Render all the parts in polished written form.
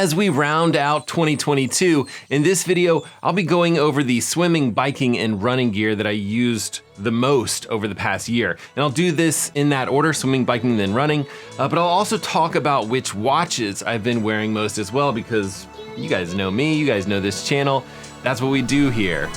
As we round out 2022, in this video, I'll be going over the swimming, biking, and running gear that I used the most over the past year. And I'll do this in that order, swimming, biking, then running. But I'll also talk about which watches I've been wearing most as well, because you guys know me, you guys know this channel. That's what we do here.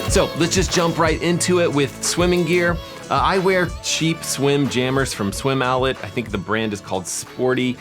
So let's just jump right into it with swimming gear. I wear cheap swim jammers from Swim Outlet. I think the brand is called Sporty.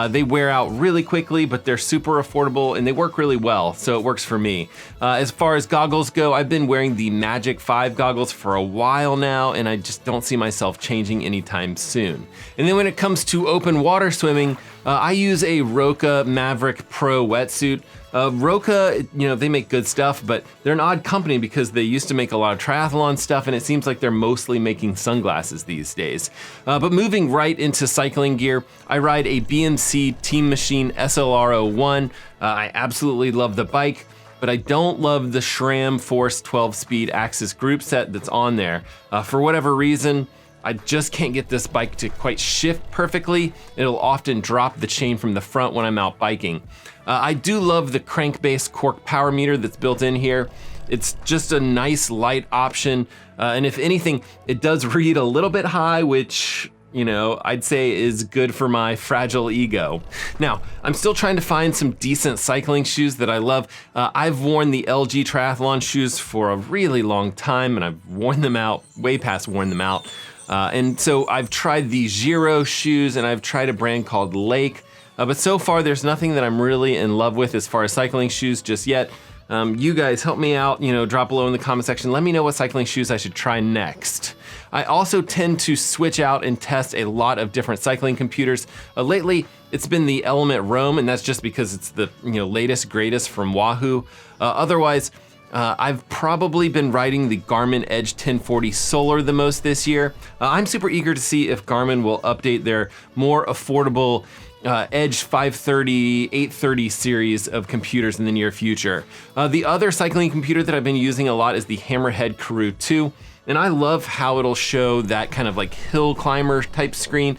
They wear out really quickly, but they're super affordable and they work really well, so it works for me. As far as goggles go, I've been wearing the Magic 5 goggles for a while now, and I just don't see myself changing anytime soon. And then when it comes to open water swimming, I use a Roka Maverick Pro wetsuit. Roka, they make good stuff, but they're an odd company because they used to make a lot of triathlon stuff, and it seems like they're mostly making sunglasses these days. But moving right into cycling gear, I ride a BMC Team Machine SLR01. I absolutely love the bike, but I don't love the SRAM Force 12-speed Axis group set that's on there. For whatever reason, I just can't get this bike to quite shift perfectly. It'll often drop the chain from the front when I'm out biking. I do love the crank-based cork power meter that's built in here. It's just a nice light option. And if anything, it does read a little bit high, which, I'd say is good for my fragile ego. Now, I'm still trying to find some decent cycling shoes that I love. I've worn the LG triathlon shoes for a really long time, and I've worn them out, way past worn them out. And so I've tried the Giro shoes, and I've tried a brand called Lake. But so far, there's nothing that I'm really in love with as far as cycling shoes just yet. You guys help me out, drop below in the comment section. Let me know what cycling shoes I should try next. I also tend to switch out and test a lot of different cycling computers. Lately, it's been the Element Roam, and that's just because it's the latest, greatest from Wahoo. Otherwise, I've probably been riding the Garmin Edge 1040 Solar the most this year. I'm super eager to see if Garmin will update their more affordable Edge 530, 830 series of computers in the near future. The other cycling computer that I've been using a lot is the Hammerhead Karoo 2, and I love how it'll show that kind of like hill climber type screen,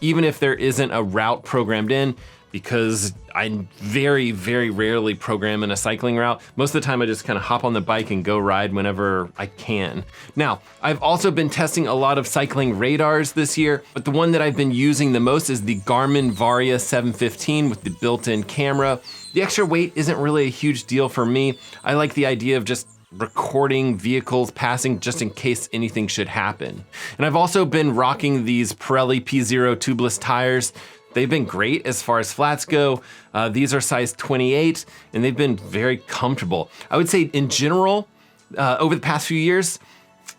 even if there isn't a route programmed in, because I very, very rarely program in a cycling route. Most of the time I just kind of hop on the bike and go ride whenever I can. Now, I've also been testing a lot of cycling radars this year, but the one that I've been using the most is the Garmin Varia 715 with the built-in camera. The extra weight isn't really a huge deal for me. I like the idea of just recording vehicles passing just in case anything should happen. And I've also been rocking these Pirelli P0 tubeless tires. They've been great as far as flats go. These are size 28, and they've been very comfortable. I would say in general, over the past few years,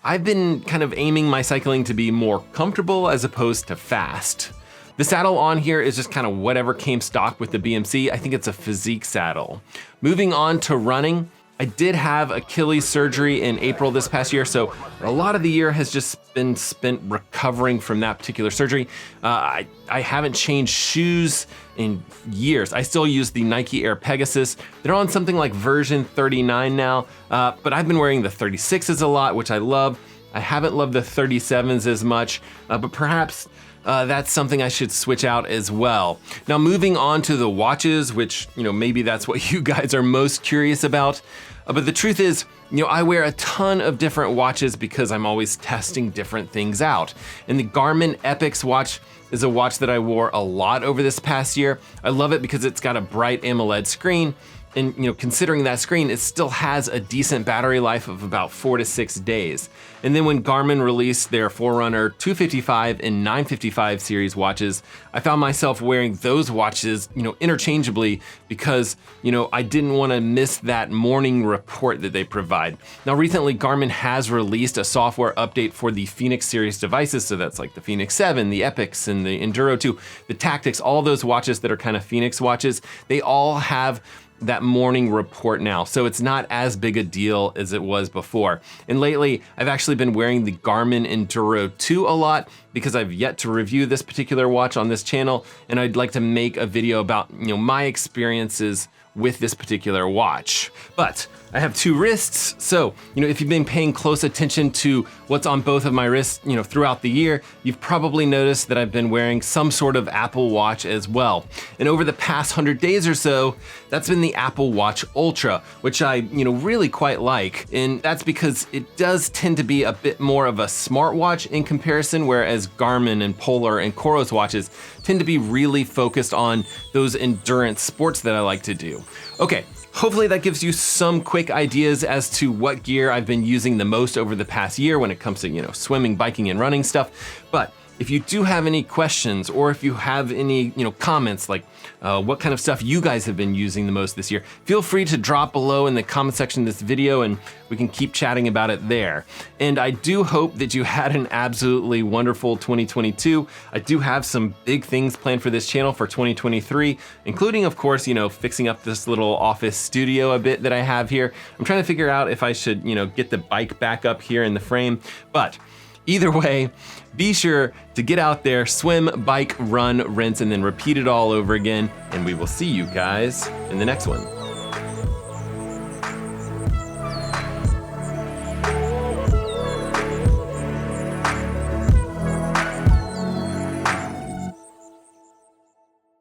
I've been kind of aiming my cycling to be more comfortable as opposed to fast. The saddle on here is just kind of whatever came stock with the BMC. I think it's a physique saddle. Moving on to running, I did have Achilles surgery in April this past year, so a lot of the year has just been spent recovering from that particular surgery. I haven't changed shoes in years. I still use the Nike Air Pegasus. They're on something like version 39 now, but I've been wearing the 36s a lot, which I love. I haven't loved the 37s as much, but perhaps that's something I should switch out as well. Now, moving on to the watches, which, maybe that's what you guys are most curious about. But the truth is, I wear a ton of different watches because I'm always testing different things out. And the Garmin Epix watch is a watch that I wore a lot over this past year. I love it because it's got a bright AMOLED screen. And considering that screen, it still has a decent battery life of about 4 to 6 days. And then when Garmin released their Forerunner 255 and 955 series watches, I found myself wearing those watches, interchangeably because, I didn't want to miss that morning report that they provide. Now, recently, Garmin has released a software update for the Fenix series devices. So that's like the Fenix 7, the Epix, and the Enduro 2, the Tactics, all those watches that are kind of Fenix watches. They all have that morning report now, so it's not as big a deal as it was before. And lately, I've actually been wearing the Garmin Enduro 2 a lot because I've yet to review this particular watch on this channel, and I'd like to make a video about my experiences with this particular watch. But I have 2 wrists, so if you've been paying close attention to what's on both of my wrists throughout the year, you've probably noticed that I've been wearing some sort of Apple Watch as well. And over the past 100 days or so, that's been the Apple Watch Ultra, which I really quite like. And that's because it does tend to be a bit more of a smartwatch in comparison, whereas Garmin and Polar and Coros watches tend to be really focused on those endurance sports that I like to do. Okay. Hopefully that gives you some quick ideas as to what gear I've been using the most over the past year when it comes to, swimming, biking, and running stuff. But if you do have any questions, or if you have any, comments like what kind of stuff you guys have been using the most this year, feel free to drop below in the comment section of this video and we can keep chatting about it there. And I do hope that you had an absolutely wonderful 2022. I do have some big things planned for this channel for 2023, including, of course, fixing up this little office studio a bit that I have here. I'm trying to figure out if I should, get the bike back up here in the frame, but either way, be sure to get out there, swim, bike, run, rinse, and then repeat it all over again. And we will see you guys in the next one.